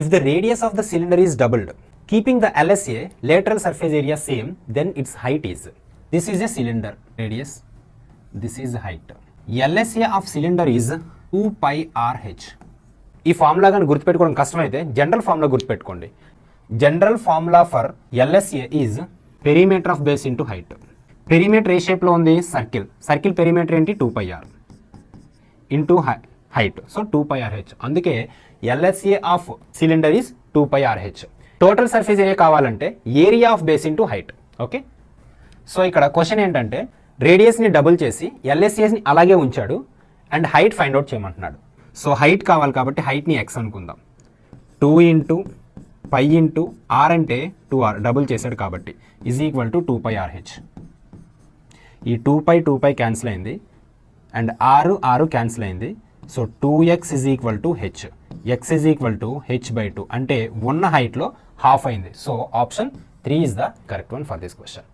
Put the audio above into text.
If the radius of the cylinder is doubled, keeping the LSA lateral surface area same, then its height is. This is a cylinder radius. This is height. LSA of cylinder is 2 pi RH. ఈ formula కానీ గుర్తుపెట్టుకోవడం కష్టమైతే general formula గుర్తుపెట్టుకోండి. General formula for LSA is perimeter of base into height. Perimeter ఏ షేప్లో ఉంది? Circle. Circle perimeter ఏంటి? 2 pi r into height. So 2 pi RH. అందుకే LSA of cylinder is 2 pi RH. Total surface area కావాలంటే area of base into height. Okay, so ఇక్కడ question ఏంటంటే రేడియస్ని double చేసి LSAని అలాగే ఉంచాడు అండ్ హైట్ ఫైండ్ అవుట్ చేయమంటున్నాడు. సో హైట్ కావాలి కాబట్టి హైట్ని x అనుకుందాం. 2 ఇంటూ పై ఇంటూ ఆర్ అంటే 2r డబుల్ చేశాడు కాబట్టి is equal to 2 pi RH. ఈ 2 పై క్యాన్సిల్ అయింది అండ్ ఆరు క్యాన్సిల్ అయింది. So 2x is equal to h. x is equal to h/2 అంటే ఉన్న హైట్లో హాఫ్ అయింది. So option 3 is the correct one for this question.